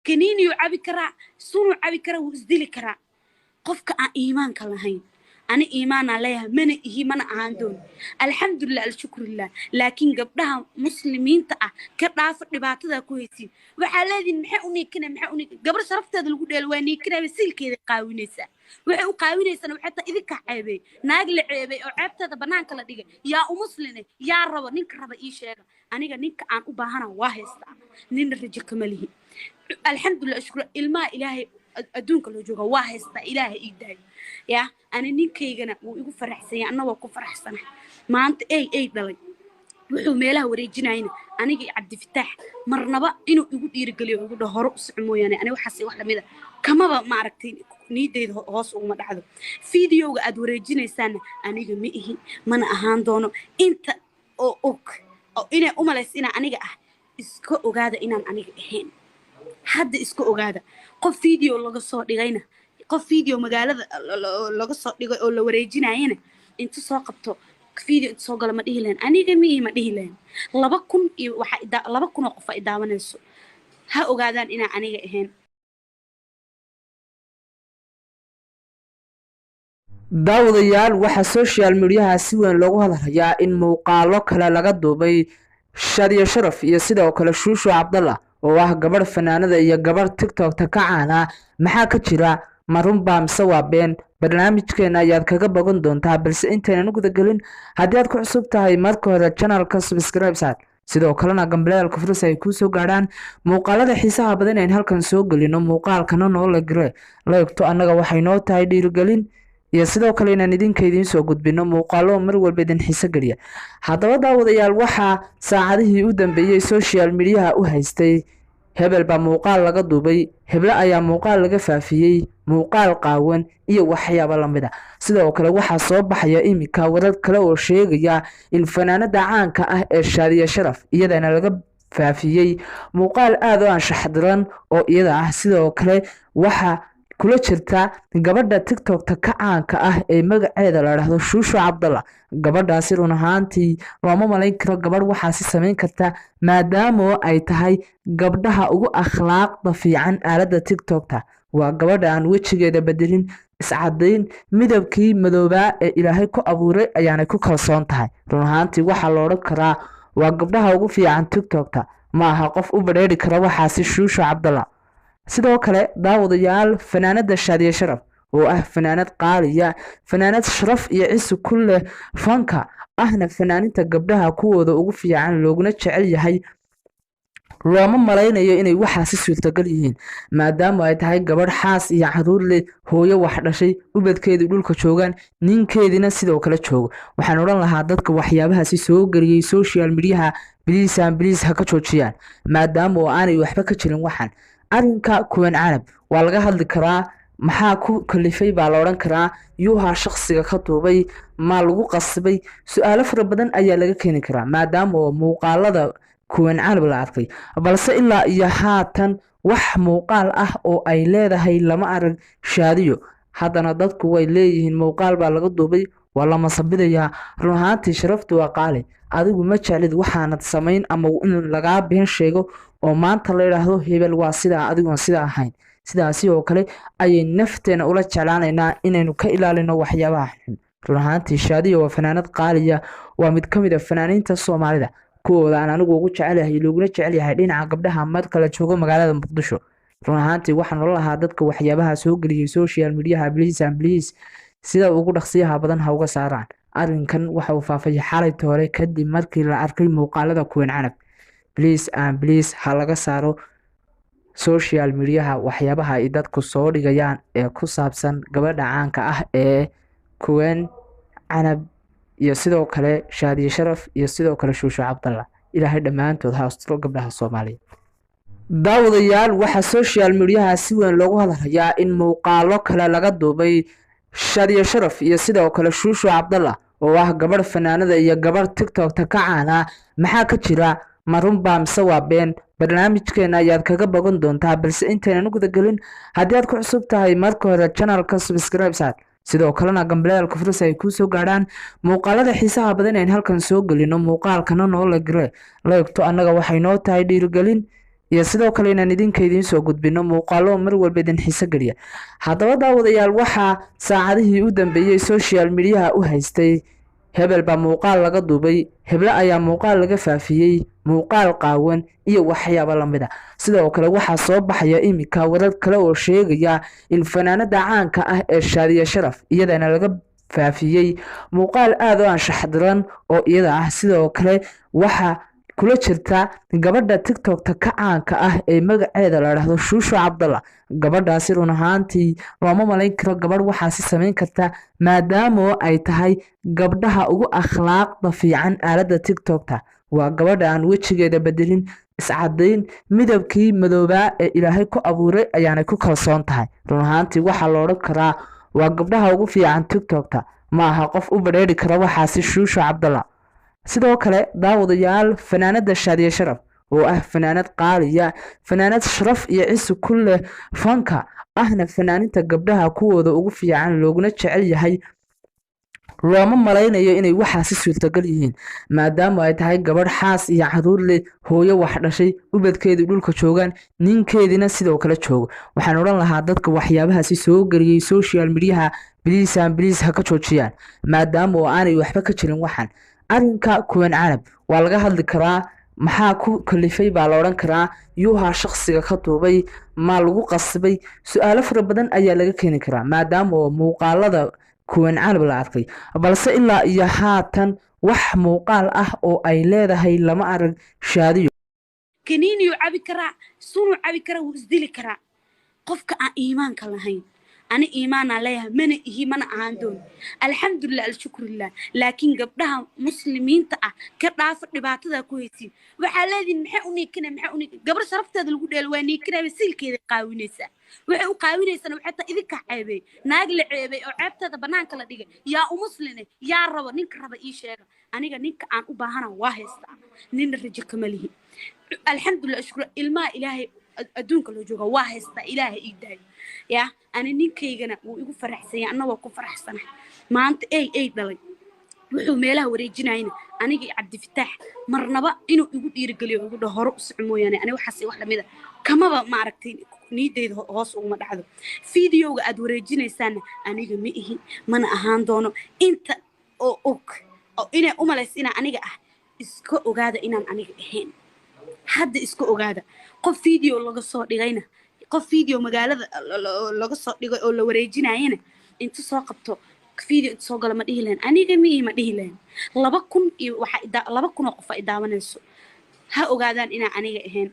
كنيني وعبي كرا سونو عبي كرا وزدلي كرا قفك إيمان كلهين أنا إيمان عليها من إيمان عندون الحمد لله الشكر لله لكن قبلها مسلمين تأ كرافة نبات ذا كويسين وحالذي محقوني كنا قبل شرفت هذا الجود الواني كنا بسيل كذا قاوينيسا وقاوينيسا وحتى إذا كعيبي ناقل عيبي أو عبت هذا بنان كلا دقة يا مسلمة يا رب نك رب إيش أنا نك عن أباهنا واهستا نين الرجل كمله الحمد لله الشكر الماء إلهي أدونك لو جوجا واهستا إلهي إيداي يا أنا نينكيغنا ويقول فرحسن أنا وأكون فرحسن ما أنت أي دلي wuxuu meelaha wareejinayna aniga Cabdi Fataax marnaba inuu igu dhiirigeliyo ugu hor u socmooyane aniga waxaas wax lamida kamaba ma aragtay niideyda hoos ugu dhacdo fiidiyowga aad wareejinaysaan aniga ma ihi mana ahaan doono inta oo inay u malaysina aniga iska ogaada inaan aniga ahayn hadda iska ogaada qof fiidiyow laga soo dhigayna qof fiidiyow magaalada laga soo dhigay oo la wareejinayna inta soo qabto فيديو تصوغل ما دهيلان أنيقا ميه ما دهيلان لبكن لبكن وقفا إداوانيسو ها أغادان إنا أنيقا إهين daawadayaal waxa social media si weyn loogu hadlayaa in muuqaalo kale laga duubay Shadiya Sharaf iyo sidoo kale Shuushu Cabdalla oo ah gabar fanaanada iyo gabar TikTok ta kacaana maxaa ka jira marunba mise waa been barnaamijkeena ayaad kaga bogan doontaa balse intaynan guda galin haddii aad ku cusub tahay marka hore channelka subscribe saar sidoo kalena gambaleelka fursa ay ku soo gaaraan muuqaalada xiisaha badan ee halkan soo galino muuqaalkana noo la gire leegto annaga waxay noo tahay dhiirigelin iyo sidoo kale inaan idinka idin soo gudbino muuqaalo mar walba idin xiiso galiya haddaba daawadayaal waxa saacadihii u dambeeyay social media u haystay hebel ba muuqaal laga duubay hebel ayaa muuqaal laga faafiyay muuqaal qaawan iyo waxyaabo lamida sidoo kale waxa soo baxaya imika warar kale oo sheegaya in fanaanada caanka ah ee Shadiya Sharaf iyadana laga faafiyay muuqaal aad u anshaxdiran oo iyada ah sidoo kale waxa kula jirta gabadha TikTok ta caanka ah ee magaceeda la yiraahdo Shuushu Cabdalla gabadhaasi run ahaantii looma malayn karo gabadh waxaasi sameyn karta maadaama ay tahay gabdhaha ugu akhlaaqda fiican aalada TikTok ta waa gabadha aan wajigeeda bedelin iscadeyn midabkii madooba ee Ilaahay ku abuuray ayaanay ku kalsoon tahay run ahaantii waxa la oran karaa waa gabdhaha ugu fiican TikTok ta ma aha qof u badheeri kara waxaasi Shuushu Cabdalla sidoo kale daawadayaal fanaanada Shadiya Sharaf oo ah fanaanad qaaliya fanaanad sharaf iyo ciise kulle fanka ahna fanaaninta gabdhaha kuwooda ugu fiican looguna jecel yahay looma malaynayo inay waxaasi suurtagal yihiin maadaama ay tahay gabadh xaas iyo caruur leh hooyo wax dhashay ubadkeedu dhulka joogan ninkeedina sidoo kale joogo waxaan oran lahaa dadka waxyaabahaasi soo galiyay social media please ha ka joojiyaan maadaama oo aanay waxba ka jirin waxan arinka kuwan carab waa laga hadli karaa maxaa ku kalifay baa la oran karaa yuha shakhsiga ka duubay ma lagu qasbay su'aalo fara badan ayaa laga keeni karaa maadaama oo muuqaalada kuwan carab la arkay balse ilaa iyo haatan wax muuqaal ah oo ay leedahay lama arag Shadiyo haddana dadku way leeyihiin muuqaal baa laga duubay waa la masabidayaa run ahaantii sharaftu waa qaali adigu ma jeclid waxaanad samayn ama in laga been sheego oo maanta la yiraahdo hebel waa sida adigu sida ahayn sidaasi oo kale ayay nafteena ula jeclaanaynaa inaynu ka ilaalino waxyaabaha xun run ahaantii Shadiyo waa fanaanad qaaliya waa mid ka mid ah fanaaniinta Soomaalida kuwooda aan anigu ugu jecelahay looguna jecel yahay dhinaca gabdhaha marka la joogo magaalada Muqdisho run ahaantii waxaan la lahaa dadka waxyaabaha soo galiyay social media please sida ugu dhaqsiyaha badan ha uga saaraan arinkan waxa uu faafay xalay hore kadib markii la arkay muuqaalada kuwan canab please ha laga saaro social media waxyaabaha ay dadku soo dhigayaan ee ku saabsan gabadha caanka ah ee kuwan canab iyo sidoo kale Shadiya Sharaf iyo sidoo kale Shuushu Cabdalla ilaahay dhamaantood ha astro gabdhaha Soomaaliyeed daawadayaal waxa social media si weyn loogu hadlayaa in muuqaalo kale laga duubay Shadiya Sharaf iyo sidoo kale Shuushu Cabdalla oo ah gabar fanaanada iyo gabar TikTok ta kacaana maxaa ka jira marunba mise waa been barnaamijkeena ayaad kaga bogan doontaa balse intaynan guda galin haddii aad ku cusub tahay marka hore channelka subscribe saar sidoo kalena gambaleelka fursa ay ku soo gaaraan muuqaalada xiisaha badan ee halkan soo galino muuqaalkana noo la gire leegto annaga waxay noo tahay dhiirigelin iyo sidoo kale inaan idinka idiin soo gudbino muuqaalo mar walba idin xiiso geliya. Haddaba daawadayaal, waxaa saacadihii u dambeeyey social mediaha u haystay hebel baa muuqaal laga duubay, heble ayaa muuqaal laga faafiyey, muuqaal qaawan iyo waxyaabo lamid ah. Sidoo kale waxaa soo baxaya iminka warar kale oo sheegaya in fanaanada caanka ah ee Shaadiye Sharaf iyadana laga faafiyey muuqaal aad u anshax daran oo iyada ah. Sidoo kale waxaa kula jirta gabadha TikTok-ta ka caanka ah ee magaceeda la yiraahdo Shushu Cabdalla. Gabadhaasi run ahaantii looma malayn karo gabadh waxaasi samayn karta, maadaama ay tahay gabdhaha ugu akhlaaqda fiican aaladda TikTok-ta. Waa gabadha aan wejigeeda bedelin, iscadayn, midabkii madoobaa ee Ilaahay ku abuuray ayaanay ku kalsoon tahay. Run ahaantii waxaa la odhan karaa waa gabdhaha ugu fiican TikTok-ta, ma aha qof u badheeri kara waxaasi Shushu Cabdalla. sidoo kale daawadayaal, fanaanada Shaadiye Sharaf oo ah fanaanad qaaliya, fanaanad sharaf iyo ciise ku leh fanka, ahna fanaaninta gabdhaha kuwooda ugu fiican looguna jecel yahay, looma malaynayo inay waxaasi suurtagal yihiin, maadaama ay tahay gabadh xaas iyo caruur leh, hooyo wax dhashay, ubadkeedii dhulka joogaan, ninkeediina sidoo kale joogo. Waxaan odhan lahaa dadka waxyaabahaasi soo geliyey social mediaha biliis ha ka joojiyaan, maadaama oo aanay waxba ka jirin waxan. Arrinka kuwan carab waa laga hadli karaa, maxaa ku kalifay baa la odhan karaa, yuuha shakhsiga ka duubay, ma lagu qasbay, su-aalo fara badan ayaa laga keeni karaa maadaama oo muuqaalada kuwan carab la arkay, balse ilaa iyo haatan wax muuqaal ah oo ay leedahay lama arag Shaadiyo. kaniiniyo cabi karaa, sunu cabi karaa, wuu isdili karaa. qofka aan iimaanka lahayn, أنا إيمانا ليها من إيمانا عندهم الحمد لله الشكر لله. لكن قبلها مسلمين كرافة نبات ذا كويسين وحالذي محقوني قبل شرفت هذا الوجود الواني كنا بسيل كذا قاوينيسا وقاوينيسا وحتى إذا كعبي ناقل عبي أو عبت هذا بنان كلا دقة يا مسلمة يا رب نيك رب إيش أنا نيك عن أباهنا واهستا نين الرجال كماله الحمد لله الشكر الماء إلهي أدونك لو جوجا واهستا إلهي إيداي يا أنا نينكيغنا ويقول فرحسن أنا وأكون فرحسن ما أنت أي دلي وحو ميلها وريجيناينا أنا عبد الفتاح مرنبا إنه يقول يرجلي ويقول ده هرقص عموياني أنا وحسي واحدة ميدا كما ما عرفتين نيدي هوس وما دحدو فيديو قاعد وريجيناي سنة أنا مئه من أهان دونه أنت أو إنا أملسينا أنا إسكو أوجادا إنا أنا هين حد إسكو أوجادا قف فيديو لقى صور دقينا قف فيديو مقالة لقى صور دقي ولا وريجيناينا أنت ساقطه فيديو أنت ساقلا ما دهلين أنا جميع ما دهلين لبكون وقف إدامة نسو ها أوجادان إنا أنا هين